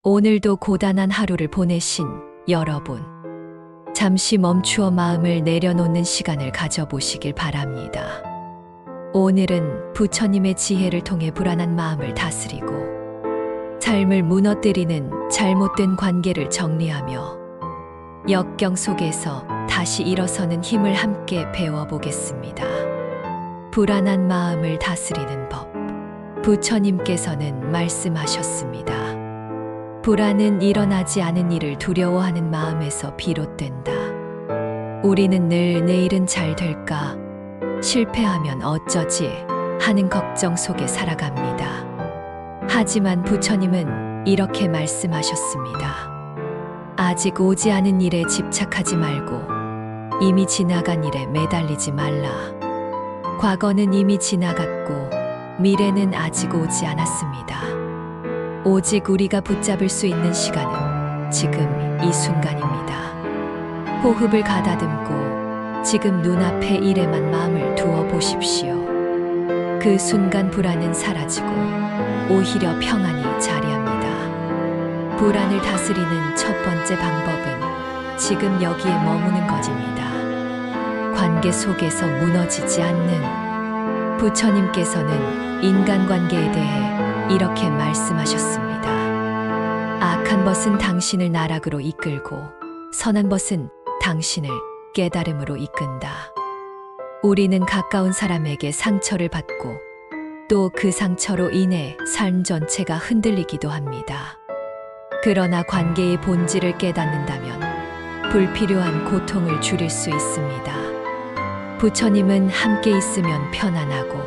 오늘도 고단한 하루를 보내신 여러분, 잠시 멈추어 마음을 내려놓는 시간을 가져보시길 바랍니다. 오늘은 부처님의 지혜를 통해 불안한 마음을 다스리고 삶을 무너뜨리는 잘못된 관계를 정리하며 역경 속에서 다시 일어서는 힘을 함께 배워보겠습니다. 불안한 마음을 다스리는 법. 부처님께서는 말씀하셨습니다. 불안은 일어나지 않은 일을 두려워하는 마음에서 비롯된다. 우리는 늘 내일은 잘 될까, 실패하면 어쩌지 하는 걱정 속에 살아갑니다. 하지만 부처님은 이렇게 말씀하셨습니다. 아직 오지 않은 일에 집착하지 말고 이미 지나간 일에 매달리지 말라. 과거는 이미 지나갔고 미래는 아직 오지 않았습니다. 오직 우리가 붙잡을 수 있는 시간은 지금 이 순간입니다. 호흡을 가다듬고 지금 눈앞의 일에만 마음을 두어 보십시오. 그 순간 불안은 사라지고 오히려 평안이 자리합니다. 불안을 다스리는 첫 번째 방법은 지금 여기에 머무는 것입니다. 관계 속에서 무너지지 않는. 부처님께서는 인간관계에 대해 이렇게 말씀하셨습니다. 악한 벗은 당신을 나락으로 이끌고 선한 벗은 당신을 깨달음으로 이끈다. 우리는 가까운 사람에게 상처를 받고 또 그 상처로 인해 삶 전체가 흔들리기도 합니다. 그러나 관계의 본질을 깨닫는다면 불필요한 고통을 줄일 수 있습니다. 부처님은 함께 있으면 편안하고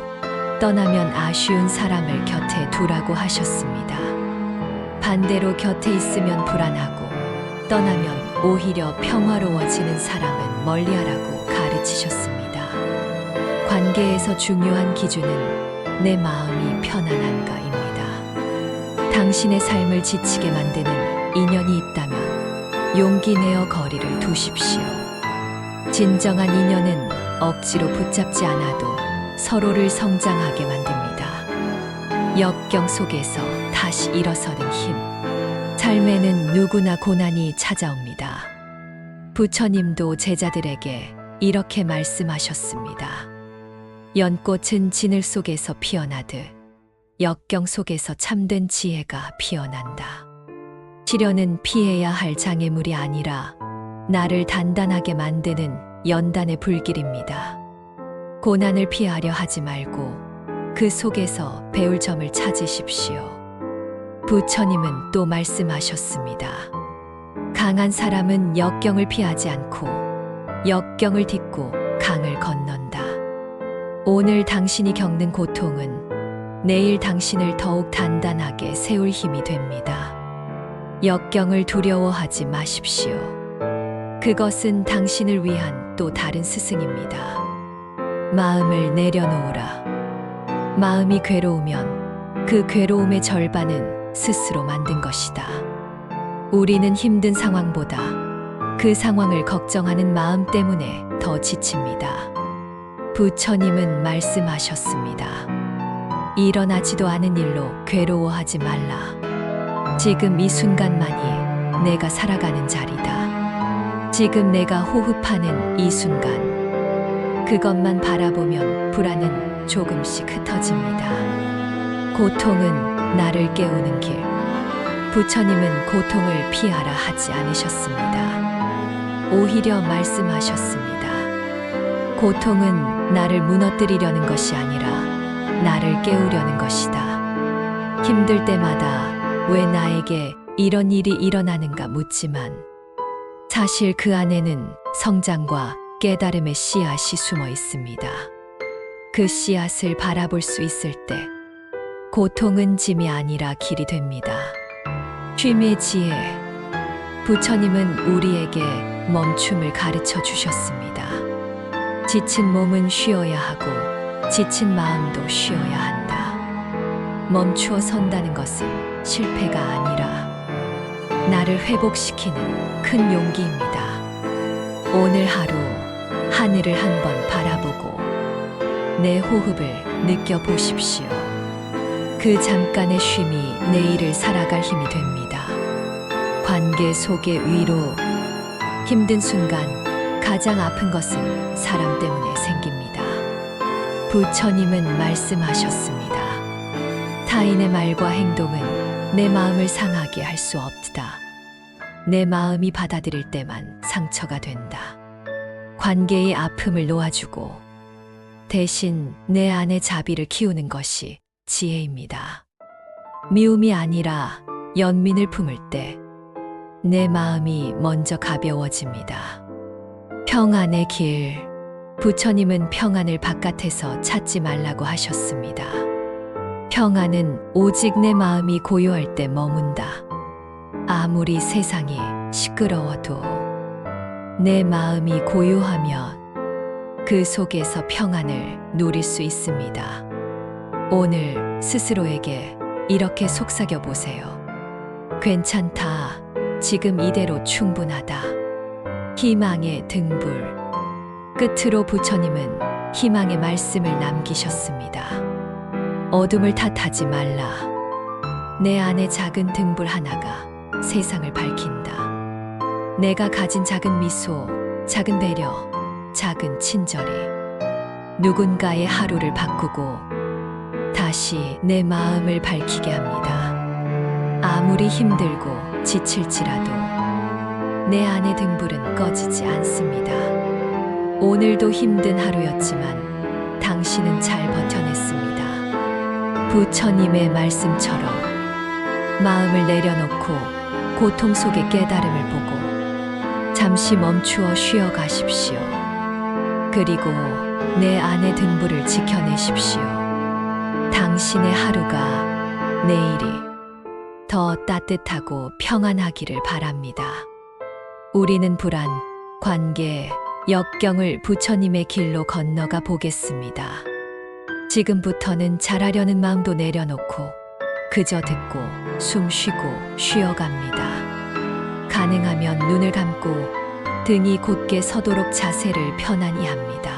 떠나면 아쉬운 사람을 곁에 두라고 하셨습니다. 반대로 곁에 있으면 불안하고 떠나면 오히려 평화로워지는 사람은 멀리하라고 가르치셨습니다. 관계에서 중요한 기준은 내 마음이 편안한가입니다. 당신의 삶을 지치게 만드는 인연이 있다면 용기 내어 거리를 두십시오. 진정한 인연은 억지로 붙잡지 않아도 서로를 성장하게 만듭니다. 역경 속에서 다시 일어서는 힘. 삶에는 누구나 고난이 찾아옵니다. 부처님도 제자들에게 이렇게 말씀하셨습니다. 연꽃은 진을 속에서 피어나듯 역경 속에서 참된 지혜가 피어난다. 시련은 피해야 할 장애물이 아니라 나를 단단하게 만드는 연단의 불길입니다. 고난을 피하려 하지 말고 그 속에서 배울 점을 찾으십시오. 부처님은 또 말씀하셨습니다. 강한 사람은 역경을 피하지 않고 역경을 딛고 강을 건넌다. 오늘 당신이 겪는 고통은 내일 당신을 더욱 단단하게 세울 힘이 됩니다. 역경을 두려워하지 마십시오. 그것은 당신을 위한 또 다른 스승입니다. 마음을 내려놓으라. 마음이 괴로우면 그 괴로움의 절반은 스스로 만든 것이다. 우리는 힘든 상황보다 그 상황을 걱정하는 마음 때문에 더 지칩니다. 부처님은 말씀하셨습니다. 일어나지도 않은 일로 괴로워하지 말라. 지금 이 순간만이 내가 살아가는 자리다. 지금 내가 호흡하는 이 순간. 그것만 바라보면 불안은 조금씩 흩어집니다. 고통은 나를 깨우는 길. 부처님은 고통을 피하라 하지 않으셨습니다. 오히려 말씀하셨습니다. 고통은 나를 무너뜨리려는 것이 아니라 나를 깨우려는 것이다. 힘들 때마다 왜 나에게 이런 일이 일어나는가 묻지만 사실 그 안에는 성장과 깨달음의 씨앗이 숨어 있습니다. 그 씨앗을 바라볼 수 있을 때 고통은 짐이 아니라 길이 됩니다. 쉼의 지혜. 부처님은 우리에게 멈춤을 가르쳐 주셨습니다. 지친 몸은 쉬어야 하고 지친 마음도 쉬어야 한다. 멈추어 선다는 것은 실패가 아니라 나를 회복시키는 큰 용기입니다. 오늘 하루 하늘을 한번 바라보고 내 호흡을 느껴보십시오. 그 잠깐의 쉼이 내일을 살아갈 힘이 됩니다. 관계 속의 위로. 힘든 순간 가장 아픈 것은 사람 때문에 생깁니다. 부처님은 말씀하셨습니다. 타인의 말과 행동은 내 마음을 상하게 할 수 없다. 내 마음이 받아들일 때만 상처가 된다. 관계의 아픔을 놓아주고 대신 내 안의 자비를 키우는 것이 지혜입니다. 미움이 아니라 연민을 품을 때 내 마음이 먼저 가벼워집니다. 평안의 길. 부처님은 평안을 바깥에서 찾지 말라고 하셨습니다. 평안은 오직 내 마음이 고요할 때 머문다. 아무리 세상이 시끄러워도 내 마음이 고요하면 그 속에서 평안을 누릴 수 있습니다. 오늘 스스로에게 이렇게 속삭여 보세요. 괜찮다. 지금 이대로 충분하다. 희망의 등불. 끝으로 부처님은 희망의 말씀을 남기셨습니다. 어둠을 탓하지 말라. 내 안에 작은 등불 하나가 세상을 밝힌다. 내가 가진 작은 미소, 작은 배려, 작은 친절이 누군가의 하루를 바꾸고 다시 내 마음을 밝히게 합니다. 아무리 힘들고 지칠지라도 내 안의 등불은 꺼지지 않습니다. 오늘도 힘든 하루였지만 당신은 잘 버텨냈습니다. 부처님의 말씀처럼 마음을 내려놓고 고통 속의 깨달음을 보고 잠시 멈추어 쉬어 가십시오. 그리고 내 안의 등불을 지켜내십시오. 당신의 하루가 내일이 더 따뜻하고 평안하기를 바랍니다. 우리는 불안, 관계, 역경을 부처님의 길로 건너가 보겠습니다. 지금부터는 잘하려는 마음도 내려놓고 그저 듣고 숨 쉬고 쉬어갑니다. 가능하면 눈을 감고 등이 곧게 서도록 자세를 편안히 합니다.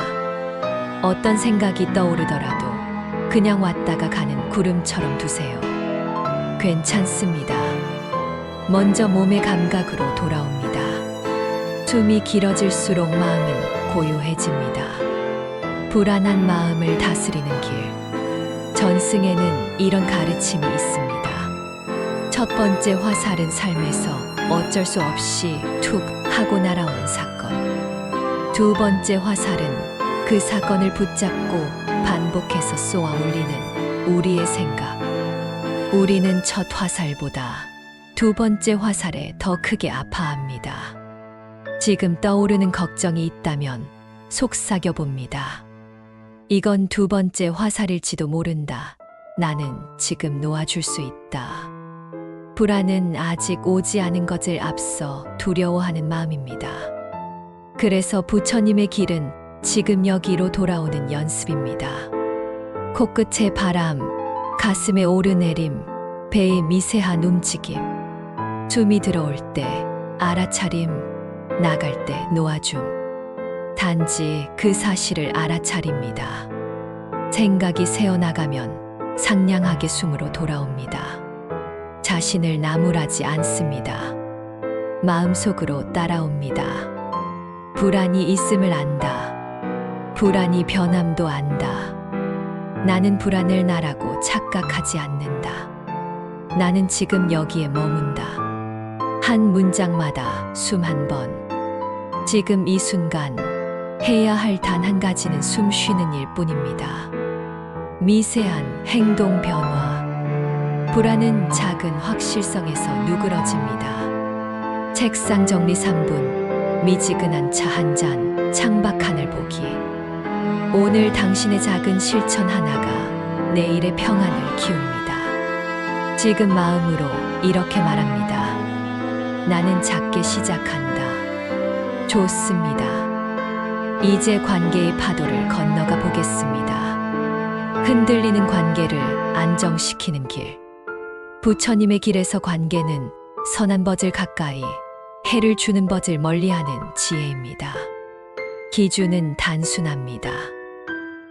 어떤 생각이 떠오르더라도 그냥 왔다가 가는 구름처럼 두세요. 괜찮습니다. 먼저 몸의 감각으로 돌아옵니다. 숨이 길어질수록 마음은 고요해집니다. 불안한 마음을 다스리는 길. 전승에는 이런 가르침이 있습니다. 첫 번째 화살은 삶에서 어쩔 수 없이 툭 하고 날아오는 사건. 두 번째 화살은 그 사건을 붙잡고 반복해서 쏘아 올리는 우리의 생각. 우리는 첫 화살보다 두 번째 화살에 더 크게 아파합니다. 지금 떠오르는 걱정이 있다면 속삭여 봅니다. 이건 두 번째 화살일지도 모른다. 나는 지금 놓아줄 수 있다. 불안은 아직 오지 않은 것을 앞서 두려워하는 마음입니다. 그래서 부처님의 길은 지금 여기로 돌아오는 연습입니다. 코끝의 바람, 가슴의 오르내림, 배의 미세한 움직임. 숨이 들어올 때 알아차림, 나갈 때 놓아줌. 단지 그 사실을 알아차립니다. 생각이 새어나가면 상냥하게 숨으로 돌아옵니다. 자신을 나무라지 않습니다. 마음속으로 따라옵니다. 불안이 있음을 안다. 불안이 변함도 안다. 나는 불안을 나라고 착각하지 않는다. 나는 지금 여기에 머문다. 한 문장마다 숨 한 번. 지금 이 순간 해야 할 단 한 가지는 숨 쉬는 일 뿐입니다. 미세한 행동 변화. 불안은 작은 확실성에서 누그러집니다. 책상 정리 3분, 미지근한 차 한 잔, 창밖 하늘 보기. 오늘 당신의 작은 실천 하나가 내일의 평안을 키웁니다. 지금 마음으로 이렇게 말합니다. 나는 작게 시작한다. 좋습니다. 이제 관계의 파도를 건너가 보겠습니다. 흔들리는 관계를 안정시키는 길. 부처님의 길에서 관계는 선한 벗을 가까이, 해를 주는 벗을 멀리하는 지혜입니다. 기준은 단순합니다.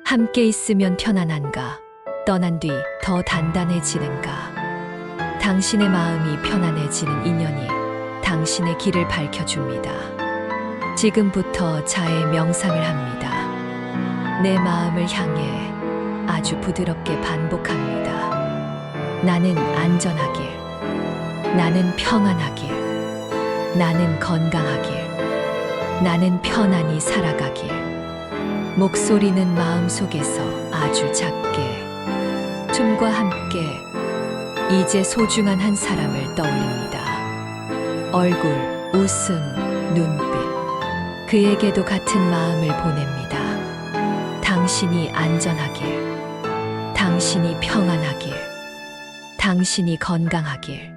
함께 있으면 편안한가, 떠난 뒤 더 단단해지는가. 당신의 마음이 편안해지는 인연이 당신의 길을 밝혀줍니다. 지금부터 자의 명상을 합니다. 내 마음을 향해 아주 부드럽게 반복합니다. 나는 안전하길, 나는 평안하길, 나는 건강하길, 나는 편안히 살아가길. 목소리는 마음속에서 아주 작게, 춤과 함께 이제 소중한 한 사람을 떠올립니다. 얼굴, 웃음, 눈빛, 그에게도 같은 마음을 보냅니다. 당신이 안전하길, 당신이 평안하길, 당신이 건강하길,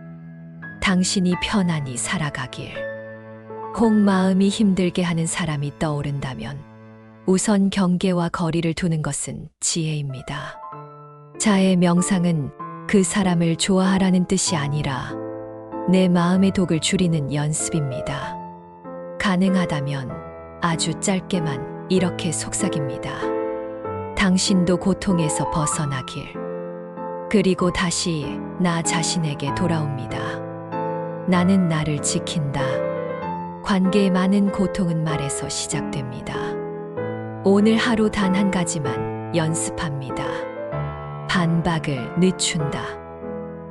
당신이 편안히 살아가길. 혹 마음이 힘들게 하는 사람이 떠오른다면 우선 경계와 거리를 두는 것은 지혜입니다. 자의 명상은 그 사람을 좋아하라는 뜻이 아니라 내 마음의 독을 줄이는 연습입니다. 가능하다면 아주 짧게만 이렇게 속삭입니다. 당신도 고통에서 벗어나길. 그리고 다시 나 자신에게 돌아옵니다. 나는 나를 지킨다. 관계의 많은 고통은 말에서 시작됩니다. 오늘 하루 단 한 가지만 연습합니다. 반박을 늦춘다.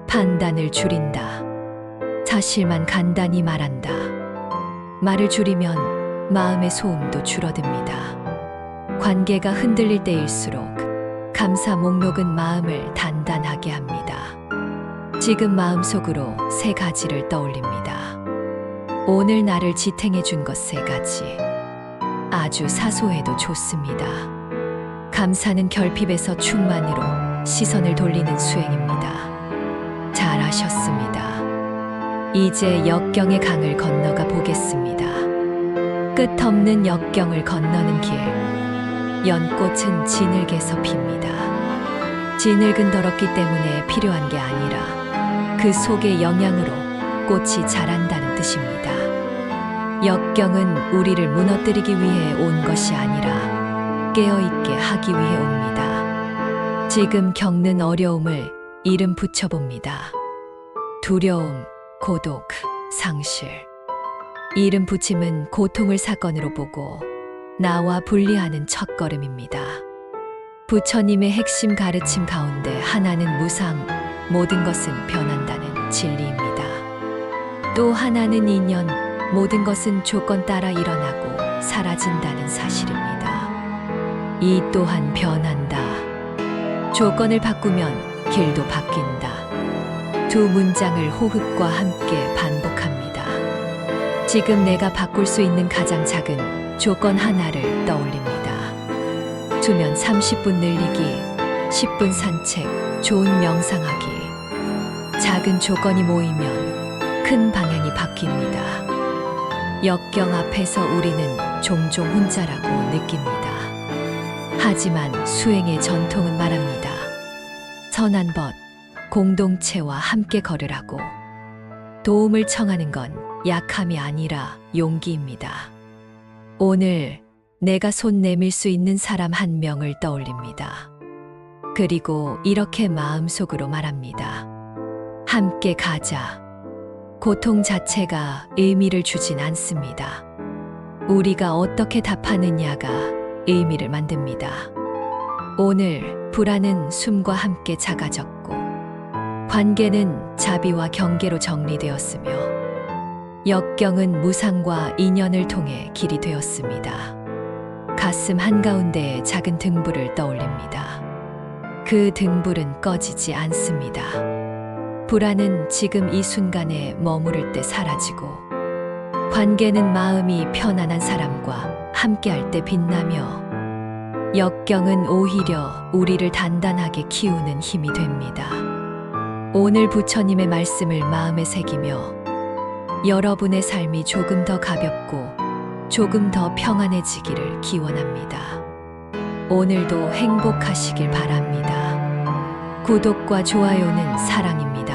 판단을 줄인다. 사실만 간단히 말한다. 말을 줄이면 마음의 소음도 줄어듭니다. 관계가 흔들릴 때일수록 감사 목록은 마음을 단단하게 합니다. 지금 마음속으로 3가지를 떠올립니다. 오늘 나를 지탱해 준 것 3가지. 아주 사소해도 좋습니다. 감사는 결핍에서 충만으로 시선을 돌리는 수행입니다. 잘하셨습니다. 이제 역경의 강을 건너가 보겠습니다. 끝없는 역경을 건너는 길. 연꽃은 진흙에서 핍니다. 진흙은 더럽기 때문에 필요한 게 아니라 그 속의 영양으로 꽃이 자란다는 뜻입니다. 역경은 우리를 무너뜨리기 위해 온 것이 아니라 깨어있게 하기 위해 옵니다. 지금 겪는 어려움을 이름 붙여봅니다. 두려움, 고독, 상실. 이름 붙임은 고통을 사건으로 보고 나와 분리하는 첫걸음입니다. 부처님의 핵심 가르침 가운데 하나는 무상, 모든 것은 변한다는 진리입니다. 또 하나는 인연, 모든 것은 조건 따라 일어나고 사라진다는 사실입니다. 이 또한 변한다. 조건을 바꾸면 길도 바뀐다. 두 문장을 호흡과 함께 반복합니다. 지금 내가 바꿀 수 있는 가장 작은 조건 하나를 떠올립니다. 수면 30분 늘리기, 10분 산책, 좋은 명상하기. 작은 조건이 모이면 큰 방향이 바뀝니다. 역경 앞에서 우리는 종종 혼자라고 느낍니다. 하지만 수행의 전통은 말합니다. 선한 벗, 공동체와 함께 걸으라고. 도움을 청하는 건 약함이 아니라 용기입니다. 오늘 내가 손 내밀 수 있는 사람 한 명을 떠올립니다. 그리고 이렇게 마음속으로 말합니다. 함께 가자. 고통 자체가 의미를 주진 않습니다. 우리가 어떻게 답하느냐가 의미를 만듭니다. 오늘 불안은 숨과 함께 작아졌고 관계는 자비와 경계로 정리되었으며 역경은 무상과 인연을 통해 길이 되었습니다. 가슴 한가운데에 작은 등불을 떠올립니다. 그 등불은 꺼지지 않습니다. 불안은 지금 이 순간에 머무를 때 사라지고 관계는 마음이 편안한 사람과 함께할 때 빛나며 역경은 오히려 우리를 단단하게 키우는 힘이 됩니다. 오늘 부처님의 말씀을 마음에 새기며 여러분의 삶이 조금 더 가볍고 조금 더 평안해지기를 기원합니다. 오늘도 행복하시길 바랍니다. 구독과 좋아요는 사랑입니다.